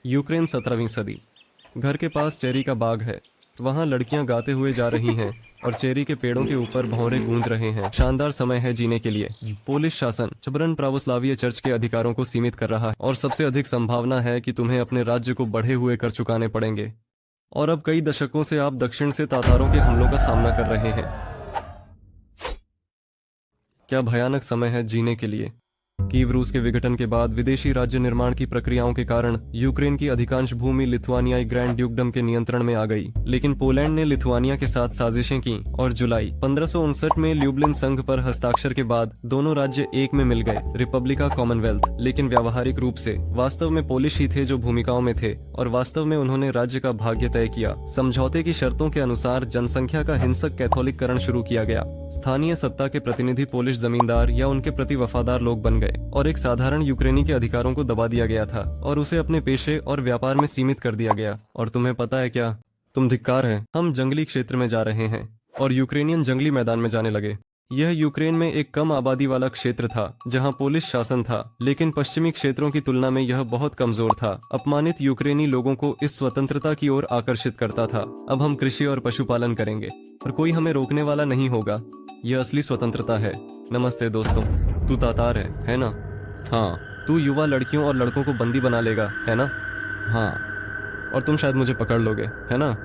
Ukraine 17वीं सदी। घर के पास चेरी का बाग है। वहाँ लड़कियां गाते हुए जा रही हैं और चेरी के पेड़ों के ऊपर भौरे गूंज रहे हैं। शानदार समय है जीने के लिए। पोलिश शासन जबरन प्रावोस्लावीय चर्च के अधिकारों को सीमित कर रहा है और सबसे अधिक संभावना है कि तुम्हें अपने राज्य को बढ़े हुए कर चुकाने पड़ेंगे। और अब कई दशकों से आप दक्षिण से तातारों के हमलों का सामना कर रहे हैं। क्या भयानक समय है जीने के लिए। कीव रूस के विघटन के बाद विदेशी राज्य निर्माण की प्रक्रियाओं के कारण यूक्रेन की अधिकांश भूमि लिथुआनियाई ग्रैंड ड्यूकडम के नियंत्रण में आ गई। लेकिन पोलैंड ने लिथुआनिया के साथ साजिशें की और जुलाई 1559 में ल्यूब्लिन संघ पर हस्ताक्षर के बाद दोनों राज्य एक में मिल गए, रिपब्लिका कॉमनवेल्थ। लेकिन व्यावहारिक रूप से वास्तव में पोलिश ही थे जो भूमिकाओं में थे और वास्तव में उन्होंने राज्य का भाग्य तय किया। समझौते की शर्तों के अनुसार जनसंख्या का हिंसक कैथोलिककरण शुरू किया गया। स्थानीय सत्ता के प्रतिनिधि पोलिश जमींदार या उनके प्रति वफादार लोग बन गए और एक साधारण यूक्रेनी के अधिकारों को दबा दिया गया था और उसे अपने पेशे और व्यापार में सीमित कर दिया गया। और तुम्हें पता है क्या, तुम धिक्कार है। हम जंगली क्षेत्र में जा रहे हैं और यूक्रेनियन जंगली मैदान में जाने लगे। यह यूक्रेन में एक कम आबादी वाला क्षेत्र था जहां पोलिश शासन था, लेकिन पश्चिमी क्षेत्रों की तुलना में यह बहुत कमजोर था। अपमानित यूक्रेनी लोगों को इस स्वतंत्रता की ओर आकर्षित करता था। अब हम कृषि और पशुपालन करेंगे और कोई हमें रोकने वाला नहीं होगा। यह असली स्वतंत्रता है। नमस्ते दोस्तों। तू तातार है ना? हाँ। तू युवा लड़कियों और लड़कों को बंदी बना लेगा, है ना? हाँ। और तुम शायद मुझे पकड़ लोगे, है ना?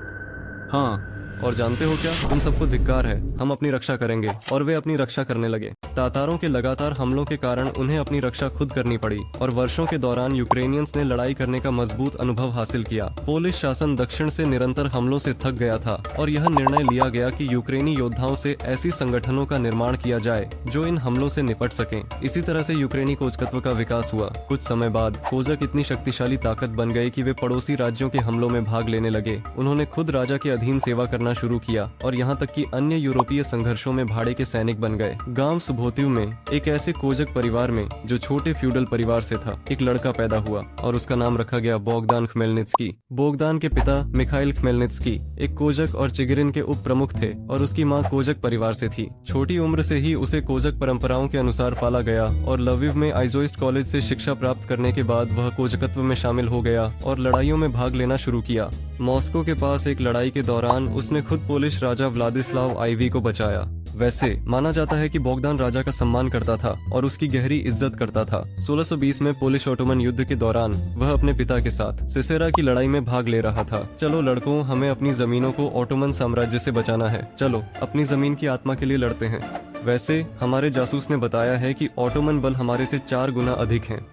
हाँ। और जानते हो क्या, तुम सबको धिक्कार है। हम अपनी रक्षा करेंगे। और वे अपनी रक्षा करने लगे। तातारों के लगातार हमलों के कारण उन्हें अपनी रक्षा खुद करनी पड़ी और वर्षों के दौरान यूक्रेनियंस ने लड़ाई करने का मजबूत अनुभव हासिल किया। पोलिश शासन दक्षिण से निरंतर हमलों से थक गया था और यह निर्णय लिया गया कि यूक्रेनी योद्धाओं से ऐसी संगठनों का निर्माण किया जाए जो इन हमलों से निपट सकें। इसी तरह से यूक्रेनी कोजकत्व का विकास हुआ। कुछ समय बाद कोजक इतनी शक्तिशाली ताकत बन गए कि वे पड़ोसी राज्यों के हमलों में भाग लेने लगे। उन्होंने खुद राजा के अधीन सेवा करना शुरू किया और यहाँ तक कि अन्य यूरोपीय संघर्षों में भाड़े के सैनिक बन गए। गांव सुबोतिव में एक ऐसे कोजक परिवार में जो छोटे फ्यूडल परिवार से था, एक लड़का पैदा हुआ और उसका नाम रखा गया बोगदान खमेलनित्स्की। बोगदान के पिता मिखाइल खमेलनित्स्की एक कोजक और चिगिरिन के उप प्रमुख थे और उसकी माँ कोजक परिवार से थी। छोटी उम्र से ही उसे कोजक परंपराओं के अनुसार पाला गया और लविव में आइजोइस्ट कॉलेज से शिक्षा प्राप्त करने के बाद वह कोजकत्व में शामिल हो गया और लड़ाइयों में भाग लेना शुरू किया। मॉस्को के पास एक लड़ाई के दौरान उसने खुद पोलिश राजा व्लादिस्लाव आईवी को बचाया। वैसे माना जाता है कि बोगदान राजा का सम्मान करता था और उसकी गहरी इज्जत करता था। 1620 में पोलिश ओटोमन युद्ध के दौरान वह अपने पिता के साथ सिसेरा की लड़ाई में भाग ले रहा था। चलो लड़कों, हमें अपनी जमीनों को ओटोमन साम्राज्य से बचाना है। चलो अपनी जमीन की आत्मा के लिए लड़ते हैं। वैसे हमारे जासूस ने बताया है कि ओटोमन बल हमारे से 4 गुना अधिक हैं।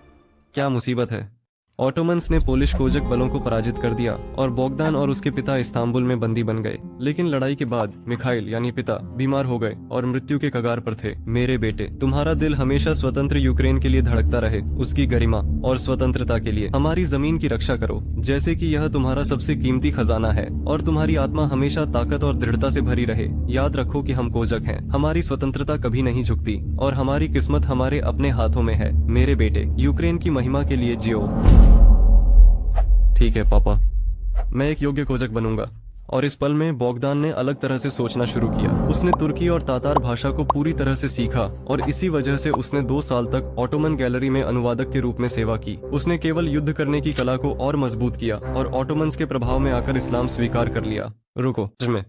क्या मुसीबत है। ऑटोमन्स ने पोलिश कोजक बलों को पराजित कर दिया और बोगदान और उसके पिता इस्तांबुल में बंदी बन गए। लेकिन लड़ाई के बाद मिखाइल यानी पिता बीमार हो गए और मृत्यु के कगार पर थे। मेरे बेटे, तुम्हारा दिल हमेशा स्वतंत्र यूक्रेन के लिए धड़कता रहे, उसकी गरिमा और स्वतंत्रता के लिए। हमारी जमीन की रक्षा करो जैसे कि यह तुम्हारा सबसे कीमती खजाना है और तुम्हारी आत्मा हमेशा ताकत और दृढ़ता से भरी रहे। याद रखो कि हम कोजक हैं। हमारी स्वतंत्रता कभी नहीं झुकती और हमारी किस्मत हमारे अपने हाथों में है। मेरे बेटे, यूक्रेन की महिमा के लिए जियो। ठीक है पापा, मैं एक योग्य कोजक बनूंगा। और इस पल में बोगदान ने अलग तरह से सोचना शुरू किया। उसने तुर्की और तातार भाषा को पूरी तरह से सीखा और इसी वजह से उसने 2 साल तक ऑटोमन गैलरी में अनुवादक के रूप में सेवा की। उसने केवल युद्ध करने की कला को और मजबूत किया और ऑटोमन्स के प्रभाव में आकर इस्लाम स्वीकार कर लिया। रुको, में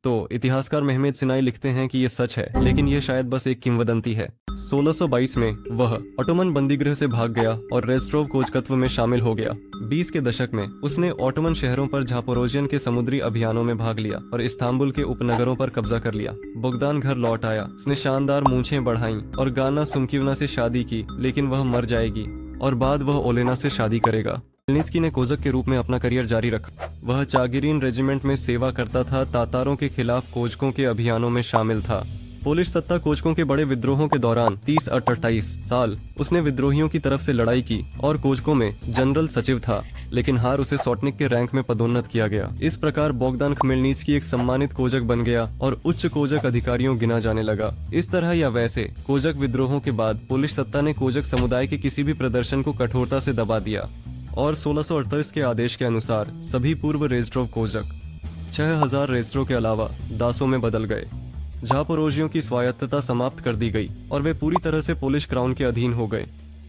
तो इतिहासकार मेहमेद सिनाई लिखते हैं कि यह सच है, लेकिन यह शायद बस एक किंवदंती है। 1622 में वह ऑटोमन बंदीगृह से भाग गया और रेस्ट्रोव कोजकत्व में शामिल हो गया। 20 के दशक में उसने ऑटोमन शहरों पर झापोरोजियन के समुद्री अभियानों में भाग लिया और इस्तांबुल के उपनगरों पर कब्जा कर लिया। बोगदान घर लौट आया। उसने शानदार मूंछें बढ़ाईं और गाना सुमकीवना से शादी की, लेकिन वह मर जाएगी और बाद वह ओलेना से शादी करेगा। खमेलनित्स्की ने कोजक के रूप में अपना करियर जारी रखा। वह चागिरिन रेजिमेंट में सेवा करता था, तातारों के खिलाफ कोजकों के अभियानों में शामिल था। पोलिश सत्ता कोजकों के बड़े विद्रोहों के दौरान 30 और 28 साल उसने विद्रोहियों की तरफ से लड़ाई की और कोजकों में जनरल सचिव था, लेकिन हार उसे सॉटनिक के रैंक में पदोन्नत किया गया। इस प्रकार बोगदान खमेलनित्स्की एक सम्मानित कोजक बन गया और उच्च कोजक अधिकारियों गिना जाने लगा। इस तरह या वैसे कोजक विद्रोहों के बाद पोलिश सत्ता ने कोजक समुदाय के किसी भी प्रदर्शन को कठोरता से दबा दिया और 1638 के आदेश के अनुसार सभी पूर्व रेस्ट्रोव कोजक 6000 रेस्ट्रो के अलावा दासों में बदल गए। झापोरोजियों की स्वायत्तता समाप्त कर दी गई और वे पूरी तरह से पोलिश क्राउन के अधीन हो गए।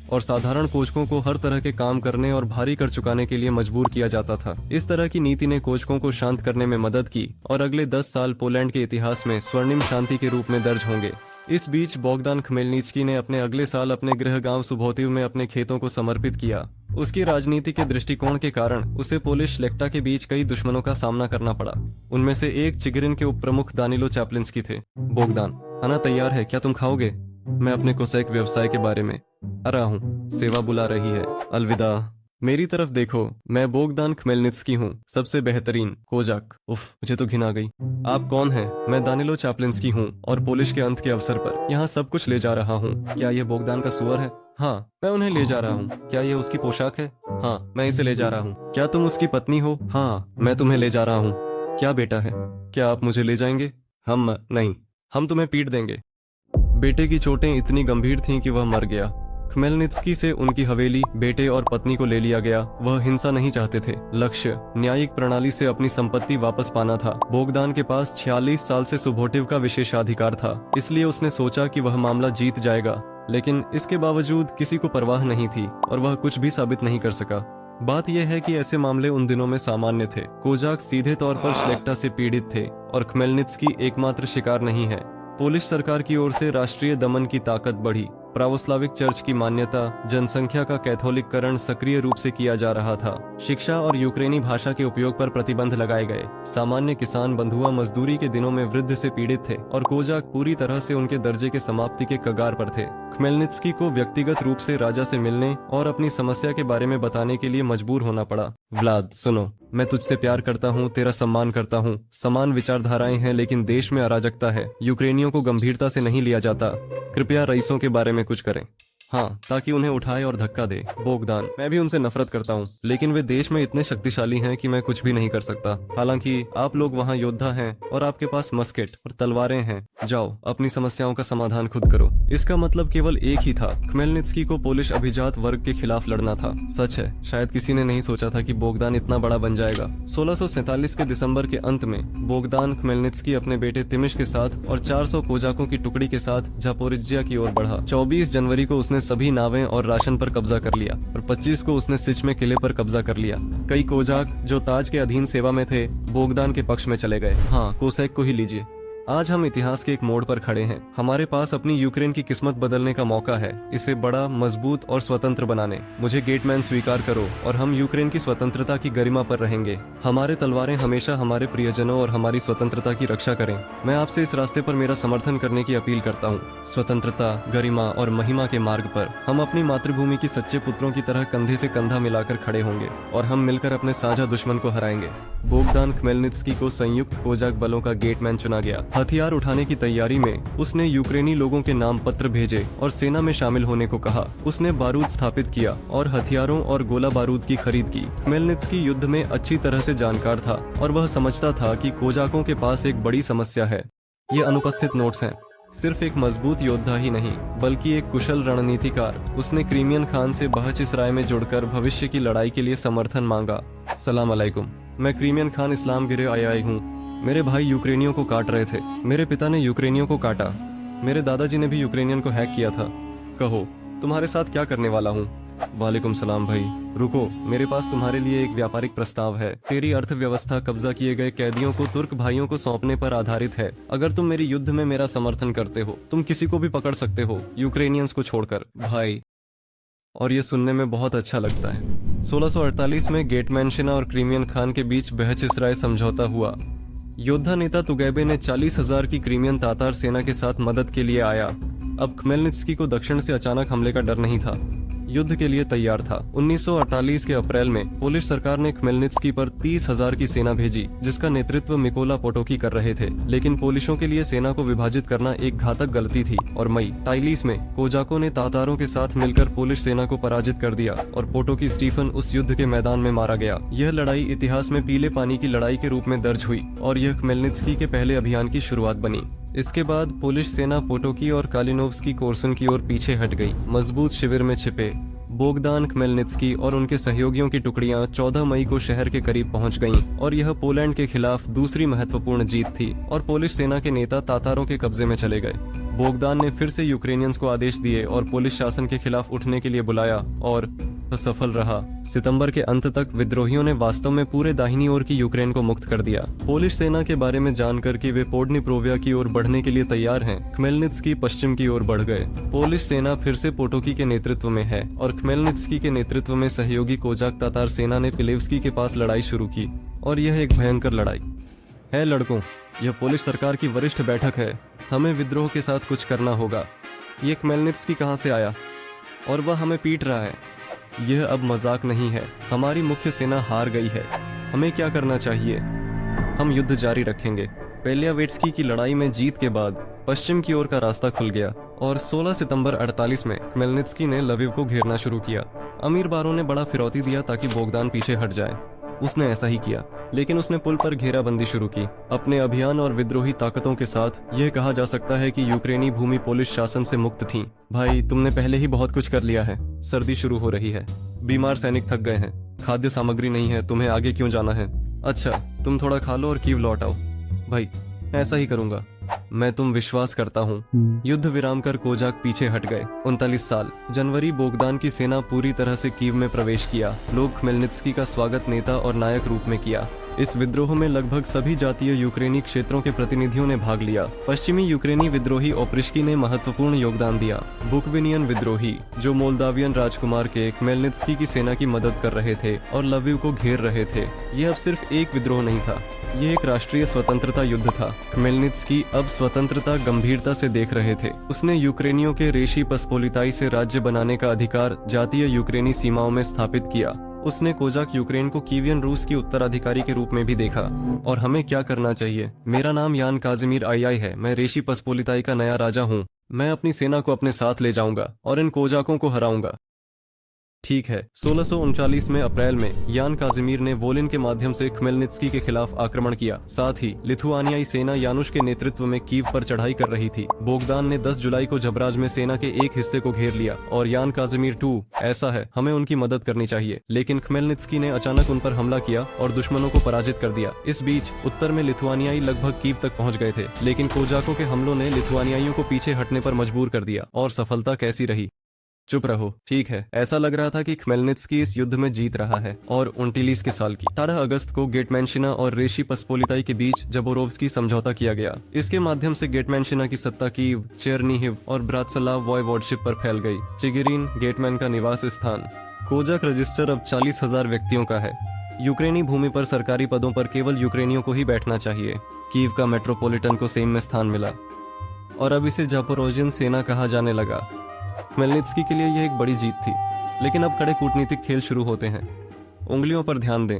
और साधारण कोचकों को हर तरह के काम करने और भारी कर चुकाने के लिए मजबूर किया जाता था। इस तरह की नीति ने कोचकों को शांत करने में मदद की और अगले 10 साल पोलैंड के इतिहास में स्वर्णिम शांति के रूप में दर्ज होंगे। इस बीच बोगदान खमेलनिच्की ने अपने अगले साल अपने गृह गांव सुबोतिव में अपने खेतों को समर्पित किया। उसकी राजनीति के दृष्टिकोण के कारण उसे पोलिश श्लेक्टा के बीच कई दुश्मनों का सामना करना पड़ा। उनमें से एक चिगरिन के उप प्रमुख दानिलो चैप्लिंस्की थे। बोगदान, खाना तैयार है, क्या तुम खाओगे? मैं अपने कोसैक व्यवसाय के बारे में आ रहा हूँ, सेवा बुला रही है, अलविदा। मेरी तरफ देखो, मैं बोगदान खमेलनित्स्की हूँ, सबसे बेहतरीन कोजाक। उफ, मुझे तो घिन आ गई। आप कौन हैं? मैं दानिलो चैप्लिंस्की हूँ और पोलिश के अंत के अवसर पर यहाँ सब कुछ ले जा रहा हूँ। क्या ये बोगदान का सुअर है? हाँ, मैं उन्हें ले जा रहा हूँ। क्या ये उसकी पोशाक है? हाँ, मैं इसे ले जा रहा हूँ। क्या तुम उसकी पत्नी हो? हाँ, मैं तुम्हें ले जा रहा हूँ। क्या बेटा है? क्या आप मुझे ले जाएंगे? हम नहीं, हम तुम्हें पीट देंगे। बेटे की चोटें इतनी गंभीर थीं कि वह मर गया। खमेलनित्स्की से उनकी हवेली, बेटे और पत्नी को ले लिया गया। वह हिंसा नहीं चाहते थे। लक्ष्य न्यायिक प्रणाली से अपनी संपत्ति वापस पाना था। बोगदान के पास 46 साल से सुबोटिव का विशेषाधिकार था, इसलिए उसने सोचा कि वह मामला जीत जाएगा। लेकिन इसके बावजूद किसी को परवाह नहीं थी और वह कुछ भी साबित नहीं कर सका। बात यह है कि ऐसे मामले उन दिनों में सामान्य थे। कोजाक सीधे तौर पर श्लेक्टा से पीड़ित थे और खमेलनित्स्की एकमात्र शिकार नहीं है। पोलिश सरकार की ओर से राष्ट्रीय दमन की ताकत बढ़ी। प्रावोस्लाविक चर्च की मान्यता, जनसंख्या का कैथोलिककरण सक्रिय रूप से किया जा रहा था। शिक्षा और यूक्रेनी भाषा के उपयोग पर प्रतिबंध लगाए गए। सामान्य किसान बंधुआ मजदूरी के दिनों में वृद्ध से पीड़ित थे और कोजाक पूरी तरह से उनके दर्जे के समाप्ति के कगार पर थे। खमेलनित्स्की को व्यक्तिगत रूप से राजा से मिलने और अपनी समस्या के बारे में बताने के लिए मजबूर होना पड़ा। व्लाद, सुनो, मैं तुझसे प्यार करता हूँ, तेरा सम्मान करता हूँ। समान विचारधाराएं हैं, लेकिन देश में अराजकता है। यूक्रेनियों को गंभीरता से नहीं लिया जाता। कृपया रईसों के बारे में कुछ करें। हाँ, ताकि उन्हें उठाए और धक्का दे। बोगदान, मैं भी उनसे नफरत करता हूँ, लेकिन वे देश में इतने शक्तिशाली हैं कि मैं कुछ भी नहीं कर सकता। हालांकि आप लोग वहाँ योद्धा हैं और आपके पास मस्केट और तलवारें हैं। जाओ, अपनी समस्याओं का समाधान खुद करो। इसका मतलब केवल एक ही था, खमेलनित्स्की को पोलिश अभिजात वर्ग के खिलाफ लड़ना था। सच है, शायद किसी ने नहीं सोचा था कि बोगदान इतना बड़ा बन जाएगा। 1647 के दिसंबर के अंत में बोगदान खमेलनित्स्की अपने बेटे तिमिश के साथ और 400 कोजाकों की टुकड़ी के साथ जापोरिज्जिया की ओर बढ़ा। 24 जनवरी को उसने सभी नावें और राशन पर कब्जा कर लिया और 25 को उसने सिच में किले पर कब्जा कर लिया। कई कोजाक जो ताज के अधीन सेवा में थे, बोगदान के पक्ष में चले गए। हाँ, कोसैक को ही लीजिए। आज हम इतिहास के एक मोड़ पर खड़े हैं। हमारे पास अपनी यूक्रेन की किस्मत बदलने का मौका है, इसे बड़ा, मजबूत और स्वतंत्र बनाने। मुझे गेटमैन स्वीकार करो और हम यूक्रेन की स्वतंत्रता की गरिमा पर रहेंगे। हमारे तलवारें हमेशा हमारे प्रियजनों और हमारी स्वतंत्रता की रक्षा करें। मैं आपसे इस रास्ते पर मेरा समर्थन करने की अपील करता हूँ। स्वतंत्रता, गरिमा और महिमा के मार्ग पर हम अपनी मातृभूमि की सच्चे पुत्रों की तरह कंधे से कंधा मिलाकर खड़े होंगे और हम मिलकर अपने साझा दुश्मन को हराएंगे। बोगदान खमेलनित्स्की को संयुक्त कोजाक बलों का गेटमैन चुना गया। हथियार उठाने की तैयारी में उसने यूक्रेनी लोगों के नाम पत्र भेजे और सेना में शामिल होने को कहा। उसने बारूद स्थापित किया और हथियारों और गोला बारूद की खरीद की। खमेलनित्स्की युद्ध में अच्छी तरह से जानकार था और वह समझता था कि कोजाकों के पास एक बड़ी समस्या है। ये अनुपस्थित नोट्स हैं। सिर्फ एक मजबूत योद्धा ही नहीं, बल्कि एक कुशल रणनीतिकार। उसने क्रीमियन खान से बहचिसराय में जुड़कर भविष्य की लड़ाई के लिए समर्थन मांगा। सलाम अलैकुम, मैं क्रीमियन खान इस्लाम गिरे आई हूँ। मेरे भाई यूक्रेनियों को काट रहे थे। मेरे पिता ने यूक्रेनियों को काटा। मेरे दादाजी ने भी यूक्रेनियन को हैक किया था। कहो, तुम्हारे साथ क्या करने वाला हूँ? वालेकुम सलाम भाई। रुको, मेरे पास तुम्हारे लिए एक व्यापारिक प्रस्ताव है। तेरी अर्थव्यवस्था कब्जा किए गए कैदियों को तुर्क भाइयों को सौंपने पर आधारित है। अगर तुम मेरी युद्ध में मेरा समर्थन करते हो, तुम किसी को भी पकड़ सकते हो, यूक्रेनियंस को छोड़कर। भाई, और ये सुनने में बहुत अच्छा लगता है। 1648 में गेटमैनशिना और क्रीमियन खान के बीच बहचिसराय समझौता हुआ। योद्धा नेता तुगैबे ने 40,000 की क्रीमियन तातार सेना के साथ मदद के लिए आया। अब खमेलनित्स्की को दक्षिण से अचानक हमले का डर नहीं था, युद्ध के लिए तैयार था। 1948 के अप्रैल में पोलिश सरकार ने खमेलनित्स्की पर 30,000 की सेना भेजी, जिसका नेतृत्व मिकोला पोटोकी कर रहे थे। लेकिन पोलिशों के लिए सेना को विभाजित करना एक घातक गलती थी और मई टाइलिस में कोजाकों ने तातारों के साथ मिलकर पोलिश सेना को पराजित कर दिया और पोटोकी स्टीफन उस युद्ध के मैदान में मारा गया। यह लड़ाई इतिहास में पीले पानी की लड़ाई के रूप में दर्ज हुई और यह खमेलनित्स्की के पहले अभियान की शुरुआत बनी। इसके बाद पोलिश सेना पोटोकी और कालिनोव्स्की कोर्सुन की ओर पीछे हट गई। मजबूत शिविर में छिपे बोगदान खमेलनित्स्की और उनके सहयोगियों की टुकड़ियां 14 मई को शहर के करीब पहुंच गईं और यह पोलैंड के खिलाफ दूसरी महत्वपूर्ण जीत थी और पोलिश सेना के नेता तातारों के कब्जे में चले गए। बोगदान ने फिर से यूक्रेनियंस को आदेश दिए और पोलिश शासन के खिलाफ उठने के लिए बुलाया और सफल रहा। सितंबर के अंत तक विद्रोहियों ने वास्तव में पूरे दाहिनी ओर की यूक्रेन को मुक्त कर दिया। पोलिश सेना के बारे में जानकर कि वे पोडनिप्रोविया की ओर बढ़ने के लिए तैयार हैं, खमेलनित्स्की पश्चिम की ओर बढ़ गए। पोलिश सेना फिर से पोटोकी के नेतृत्व में है और खमेलनित्स्की के नेतृत्व में सहयोगी कोजाक तातार सेना ने पिलेव्स्की के पास लड़ाई शुरू की और यह एक भयंकर लड़ाई है। लड़कों, यह पोलिश सरकार की वरिष्ठ बैठक है। हमें विद्रोह के साथ कुछ करना होगा। ये खमेलनित्स्की कहाँ से आया और वह हमें पीट रहा है। यह अब मजाक नहीं है। हमारी मुख्य सेना हार गई है। हमें क्या करना चाहिए? हम युद्ध जारी रखेंगे। पेलियावेट्स्की की लड़ाई में जीत के बाद पश्चिम की ओर का रास्ता खुल गया और 16 सितंबर 48 में खमेलनित्स्की ने लविव को घेरना शुरू किया। अमीर बारों ने बड़ा फिरौती दिया ताकि बोगदान पीछे हट जाए। उसने ऐसा ही किया, लेकिन उसने पुल पर घेराबंदी शुरू की। अपने अभियान और विद्रोही ताकतों के साथ यह कहा जा सकता है कि यूक्रेनी भूमि पोलिश शासन से मुक्त थी। भाई, तुमने पहले ही बहुत कुछ कर लिया है। सर्दी शुरू हो रही है, बीमार सैनिक थक गए हैं, खाद्य सामग्री नहीं है, तुम्हें आगे क्यों जाना है? अच्छा, तुम थोड़ा खा लो और कीव लौट आओ। भाई, ऐसा ही करूंगा, मैं तुम विश्वास करता हूँ। युद्ध विराम कर कोजाक पीछे हट गए। 39 साल जनवरी, बोगदान की सेना पूरी तरह से कीव में प्रवेश किया। लोग खमेलनित्स्की का स्वागत नेता और नायक रूप में किया। इस विद्रोह में लगभग सभी जातीय यूक्रेनी क्षेत्रों के प्रतिनिधियों ने भाग लिया। पश्चिमी यूक्रेनी विद्रोही ओप्रिश्की ने महत्वपूर्ण योगदान दिया। बुकविनियन विद्रोही, जो मोल्दावियन राजकुमार के खमेलनित्स्की की सेना की मदद कर रहे थे और लविव को घेर रहे थे। यह अब सिर्फ एक विद्रोह नहीं था, यह एक राष्ट्रीय स्वतंत्रता युद्ध था। खमेलनित्स्की अब स्वतंत्रता गंभीरता से देख रहे थे। उसने यूक्रेनियों के रेशी पसपोलिताई से राज्य बनाने का अधिकार जातीय यूक्रेनी सीमाओं में स्थापित किया। उसने कोजाक यूक्रेन को कीवियन रूस की उत्तराधिकारी के रूप में भी देखा। और हमें क्या करना चाहिए? मेरा नाम यान काजिमीर आई है। मैं रेशी पसपोलिताई का नया राजा हूँ। मैं अपनी सेना को अपने साथ ले जाऊंगा और इन कोजाकों को हराऊंगा। ठीक है। 1639 में अप्रैल में यान काजिमीर ने वोलिन के माध्यम से खमेलनित्स्की के खिलाफ आक्रमण किया। साथ ही लिथुआनियाई सेना यानुश के नेतृत्व में कीव पर चढ़ाई कर रही थी। बोगदान ने 10 जुलाई को जबराज में सेना के एक हिस्से को घेर लिया और यान काजिमीर 2 ऐसा है, हमें उनकी मदद करनी चाहिए। लेकिन खमेलनित्स्की ने अचानक उन पर हमला किया और दुश्मनों को पराजित कर दिया। इस बीच उत्तर में लिथुआनियाई लगभग कीव तक पहुंच गए थे, लेकिन कोजाकों के हमलों ने लिथुआनियाइयों को पीछे हटने पर मजबूर कर दिया। और सफलता कैसी रही? चुप रहो। ठीक है, ऐसा लग रहा था कि खमेलनित्स्की इस युद्ध में जीत रहा है। और 29 के साल की 18 अगस्त को गेटमैनशिना और रेशी पसपोलिताई के बीच जबोरोव्स्की समझौता किया गया। इसके माध्यम से गेटमैनशिना की सत्ता कीव, चेरनीहिव और ब्रात्स्लाव वॉयवोडशिप पर फैल गई। चिगिरिन गेटमैन का निवास स्थान। कोजाक रजिस्टर अब 40,000 व्यक्तियों का है। यूक्रेनी भूमि पर सरकारी पदों पर केवल यूक्रेनियों को ही बैठना चाहिए। कीव का मेट्रोपोलिटन को सेम में स्थान मिला और अब इसे जापोरोजियन सेना कहा जाने लगा। खमेलनित्स्की के लिए यह एक बड़ी जीत थी, लेकिन अब कड़े कूटनीतिक खेल शुरू होते हैं। उंगलियों पर ध्यान दें।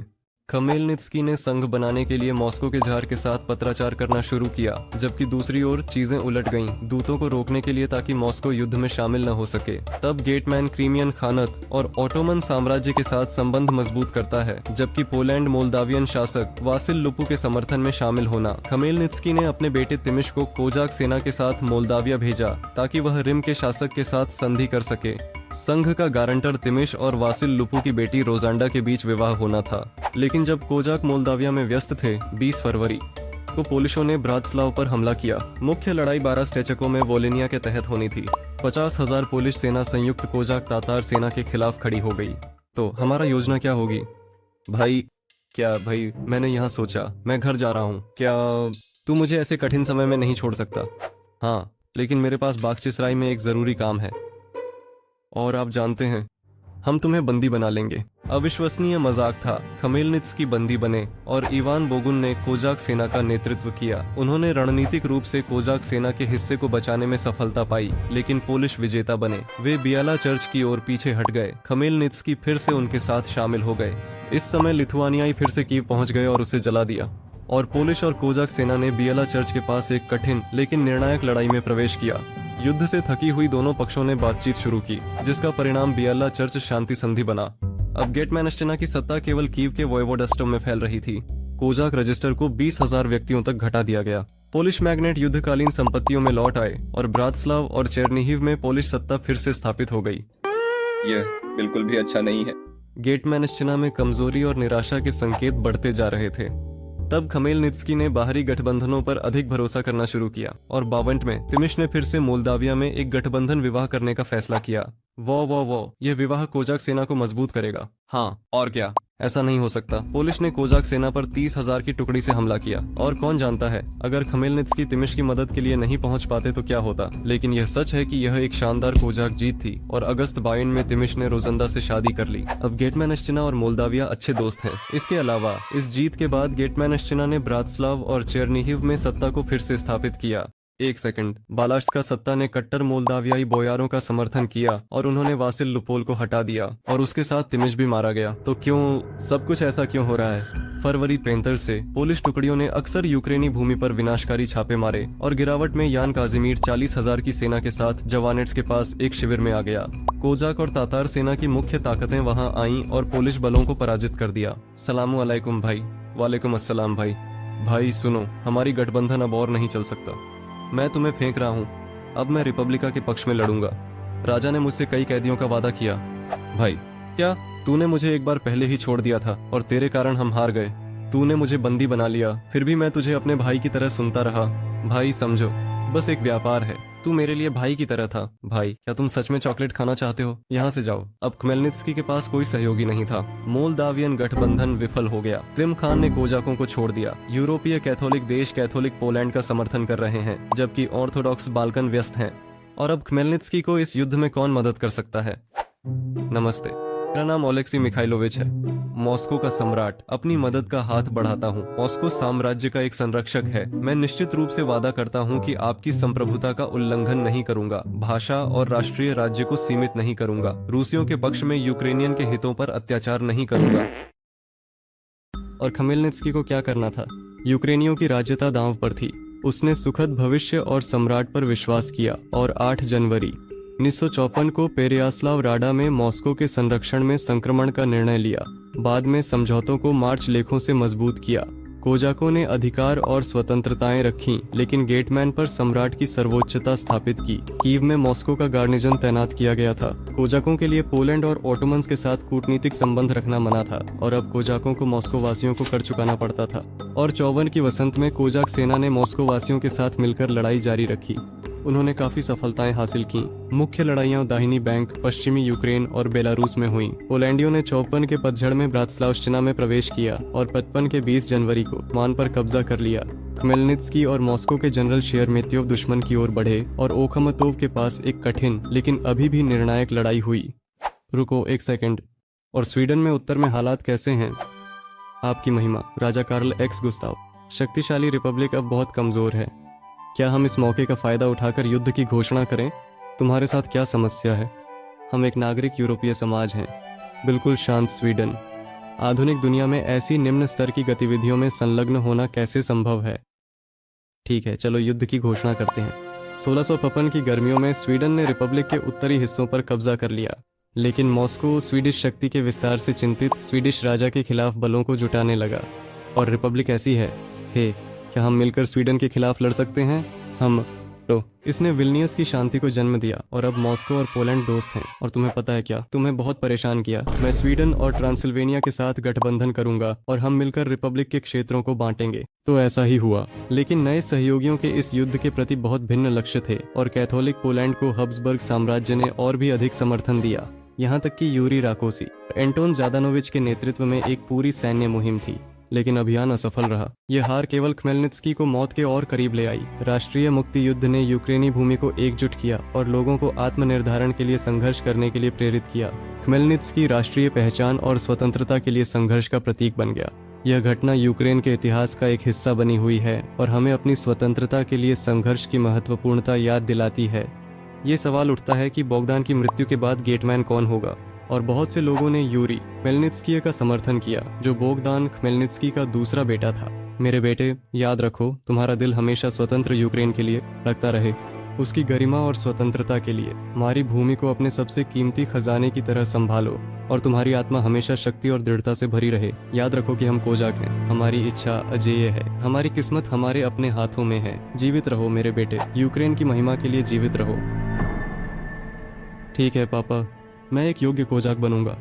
खमेलनित्स्की ने संघ बनाने के लिए मॉस्को के जार के साथ पत्राचार करना शुरू किया, जबकि दूसरी ओर चीजें उलट गईं, दूतों को रोकने के लिए ताकि मॉस्को युद्ध में शामिल न हो सके। तब गेटमैन क्रीमियन खानत और ऑटोमन साम्राज्य के साथ संबंध मजबूत करता है, जबकि पोलैंड मोल्दावियन शासक वासिल लुपू के समर्थन में शामिल होना। खमेलनित्स्की ने अपने बेटे तिमिश को कोजाक सेना के साथ मोल्दाविया भेजा ताकि वह रिम के शासक के साथ संधि कर सके। संघ का गारंटर तिमिश और वासिल लुपू की बेटी रोजांडा के बीच विवाह होना था, लेकिन जब कोजाक मोल्दाविया में व्यस्त थे, 20 फरवरी को पोलिशों ने ब्रात्स्लाव पर हमला किया। मुख्य लड़ाई 12 स्टेचकों में वोलिनिया के तहत होनी थी। 50,000 पोलिश सेना संयुक्त कोजाक तातार सेना के खिलाफ खड़ी हो गई। तो हमारा योजना क्या होगी? भाई मैंने यहाँ सोचा, मैं घर जा रहा हूँ। क्या तू मुझे ऐसे कठिन समय में नहीं छोड़ सकता? हाँ, लेकिन मेरे पास बागचिसराई में एक जरूरी काम है और आप जानते हैं, हम तुम्हें बंदी बना लेंगे। अविश्वसनीय मजाक था। खमेलनित्स्की बंदी बने और इवान बोगुन ने कोजाक सेना का नेतृत्व किया। उन्होंने रणनीतिक रूप से कोजाक सेना के हिस्से को बचाने में सफलता पाई, लेकिन पोलिश विजेता बने। वे बियाला चर्च की ओर पीछे हट गए। खमेलनित्स्की फिर से उनके साथ शामिल हो गए। इस समय लिथुआनियाई फिर से कीव पहुंच गए और उसे जला दिया और पोलिश और कोजाक सेना ने बियाला चर्च के पास एक कठिन लेकिन निर्णायक लड़ाई में प्रवेश किया। युद्ध से थकी हुई दोनों पक्षों ने बातचीत शुरू की, जिसका परिणाम बियाला चर्च शांति संधि बना। अब गेटमैनश्चिना की सत्ता केवल कीव के वोयवोडस्टों में फैल रही थी। कोजाक रजिस्टर को 20,000 व्यक्तियों तक घटा दिया गया। पोलिश मैग्नेट युद्धकालीन संपत्तियों में लौट आए और ब्रात्स्लाव और चेरनीहिव में पोलिश सत्ता फिर से स्थापित हो गई। यह बिल्कुल भी अच्छा नहीं है। गेटमैनश्चिना में कमजोरी और निराशा के संकेत बढ़ते जा रहे थे। तब खमेलनित्स्की ने बाहरी गठबंधनों पर अधिक भरोसा करना शुरू किया और 52 में तिमिश ने फिर से मोल्दाविया में एक गठबंधन विवाह करने का फैसला किया। वो यह विवाह कोजाक सेना को मजबूत करेगा। हाँ, और क्या? ऐसा नहीं हो सकता। पोलिश ने कोजाक सेना पर 30,000 की टुकड़ी से हमला किया और कौन जानता है अगर खमेलनित्स्की तिमिश की मदद के लिए नहीं पहुंच पाते तो क्या होता। लेकिन यह सच है कि यह एक शानदार कोजाक जीत थी और अगस्त 52 में तिमिश ने रोजंदा से शादी कर ली। अब गेटमैनश्चिना और मोल्दाविया अच्छे दोस्त हैं। इसके अलावा इस जीत के बाद गेटमैनश्चिना ने ब्रातिस्लाव और चेरनीहिव में सत्ता को फिर से स्थापित किया। एक सेकंड, बालाश्का सत्ता ने कट्टर मोल्दावियाई बोयारों का समर्थन किया और उन्होंने वासिल लुपोल को हटा दिया और उसके साथ तिमिश भी मारा गया। तो क्यों सब कुछ ऐसा क्यों हो रहा है? फरवरी 45 से पोलिश टुकड़ियों ने अक्सर यूक्रेनी भूमि पर विनाशकारी छापे मारे और गिरावट में यान काजिमीर 40,000 की सेना के साथ जवानेट्स के पास एक शिविर में आ गया। कोजाक और तातार सेना की मुख्य ताकतें वहां आईं और पोलिश बलों को पराजित कर दिया। सलामु अलैकुम भाई। वालेकुम अस्सलाम भाई। भाई सुनो, हमारी गठबंधन अब और नहीं चल सकता। मैं तुम्हें फेंक रहा हूँ। अब मैं रिपब्लिका के पक्ष में लड़ूंगा। राजा ने मुझसे कई कैदियों का वादा किया। भाई क्या? तूने मुझे एक बार पहले ही छोड़ दिया था और तेरे कारण हम हार गए। तूने मुझे बंदी बना लिया, फिर भी मैं तुझे अपने भाई की तरह सुनता रहा। भाई समझो, बस एक व्यापार है। तू मेरे लिए भाई की तरह था। भाई क्या तुम सच में चॉकलेट खाना चाहते हो? यहाँ से जाओ। अब खमेलनित्स्की के पास कोई सहयोगी नहीं था। मोल्दावियन गठबंधन विफल हो गया। क्रिम खान ने कोजाकों को छोड़ दिया। यूरोपीय कैथोलिक देश कैथोलिक पोलैंड का समर्थन कर रहे हैं जबकि ऑर्थोडॉक्स बाल्कन व्यस्त हैं। और अब खमेलनित्स्की को इस युद्ध में कौन मदद कर सकता है? नमस्ते, मेरा नाम ओलेक्सी मिखाइलोविच है, मॉस्को का सम्राट। अपनी मदद का हाथ बढ़ाता हूँ। मॉस्को साम्राज्य का एक संरक्षक है। मैं निश्चित रूप से वादा करता हूँ कि आपकी संप्रभुता का उल्लंघन नहीं करूंगा, भाषा और राष्ट्रीय राज्य को सीमित नहीं करूंगा, रूसियों के पक्ष में यूक्रेनियन के हितों पर अत्याचार नहीं करूंगा। और खमेलनित्स्की को क्या करना था? यूक्रेनियों की राज्यता दांव पर थी। उसने सुखद भविष्य और सम्राट पर विश्वास किया और 8 जनवरी 1954 को पेरियास्लाव राडा में मॉस्को के संरक्षण में संक्रमण का निर्णय लिया। बाद में समझौतों को मार्च लेखों से मजबूत किया। कोजाकों ने अधिकार और स्वतंत्रताएं रखीं, लेकिन गेटमैन पर सम्राट की सर्वोच्चता स्थापित की। कीव में मॉस्को का गार्निजन तैनात किया गया था। कोजाकों के लिए पोलैंड और ओटोमन्स के साथ कूटनीतिक संबंध रखना मना था और अब कोजाकों को मॉस्को वासियों को कर चुकाना पड़ता था। और 54 की वसंत में कोजाक सेना ने मॉस्को वासियों के साथ मिलकर लड़ाई जारी रखी। उन्होंने काफी सफलताएं हासिल की। मुख्य लड़ाइयां दाहिनी बैंक, पश्चिमी यूक्रेन और बेलारूस में हुईं। पोलैंडियों ने 54 के पतझड़ में ब्रातिस्लावश्चिना में प्रवेश किया और 55 के 20 जनवरी को मान पर कब्जा कर लिया। खमेलनित्स्की और मॉस्को के जनरल शेयरमेत्योव दुश्मन की ओर बढ़े और ओखमतोव के पास एक कठिन लेकिन अभी भी निर्णायक लड़ाई हुई। रुको एक सेकंड। और स्वीडन में उत्तर में हालात कैसे हैं? आपकी महिमा राजा कार्ल एक्स गुस्ताव। शक्तिशाली रिपब्लिक अब बहुत कमजोर है। क्या हम इस मौके का फायदा उठाकर युद्ध की घोषणा करें? तुम्हारे साथ क्या समस्या है? हम एक नागरिक यूरोपीय समाज हैं, बिल्कुल शांत स्वीडन। आधुनिक दुनिया में ऐसी निम्न स्तर की गतिविधियों में संलग्न होना कैसे संभव है? ठीक है, चलो युद्ध की घोषणा करते हैं। 1655 की गर्मियों में स्वीडन ने रिपब्लिक के उत्तरी हिस्सों पर कब्जा कर लिया, लेकिन मॉस्को स्वीडिश शक्ति के विस्तार से चिंतित स्वीडिश राजा के खिलाफ बलों को जुटाने लगा। और रिपब्लिक ऐसी है, हे क्या हम मिलकर स्वीडन के खिलाफ लड़ सकते हैं? हम तो इसने विल्नियस की शांति को जन्म दिया और अब मॉस्को और पोलैंड दोस्त हैं। और तुम्हें पता है क्या, तुम्हें बहुत परेशान किया। मैं स्वीडन और ट्रांसिल्वेनिया के साथ गठबंधन करूंगा और हम मिलकर रिपब्लिक के क्षेत्रों को बांटेंगे। तो ऐसा ही हुआ, लेकिन नए सहयोगियों के इस युद्ध के प्रति बहुत भिन्न लक्ष्य थे और कैथोलिक पोलैंड को हब्सबर्ग साम्राज्य ने और भी अधिक समर्थन दिया। यहाँ तक कि यूरी राकोसी, एंटोन जादानोविच के नेतृत्व में एक पूरी सैन्य मुहिम थी, लेकिन अभियान असफल रहा। यह हार केवल खमेलनित्स्की को मौत के और करीब ले आई। राष्ट्रीय मुक्ति युद्ध ने यूक्रेनी भूमि को एकजुट किया और लोगों को आत्मनिर्धारण के लिए संघर्ष करने के लिए प्रेरित किया। खमेलनित्स्की राष्ट्रीय पहचान और स्वतंत्रता के लिए संघर्ष का प्रतीक बन गया। यह घटना यूक्रेन के इतिहास का एक हिस्सा बनी हुई है और हमें अपनी स्वतंत्रता के लिए संघर्ष की महत्वपूर्णता याद दिलाती है। ये सवाल उठता है कि बोगदान की मृत्यु के बाद गेटमैन कौन होगा, और बहुत से लोगों ने यूरी खमेलनित्स्की का समर्थन किया, जो बोगदान खमेलनित्स्की का दूसरा बेटा था। मेरे बेटे, याद रखो, तुम्हारा दिल हमेशा स्वतंत्र यूक्रेन के लिए धड़कता रहे, उसकी गरिमा और स्वतंत्रता के लिए। हमारी भूमि को अपने सबसे कीमती खजाने की तरह संभालो और तुम्हारी आत्मा हमेशा शक्ति और दृढ़ता से भरी रहे। याद रखो कि हम कोजाक हैं, हमारी इच्छा अजेय है, हमारी किस्मत हमारे अपने हाथों में है। जीवित रहो मेरे बेटे, यूक्रेन की महिमा के लिए जीवित रहो। ठीक है पापा, मैं एक योग्य कोजाक बनूंगा।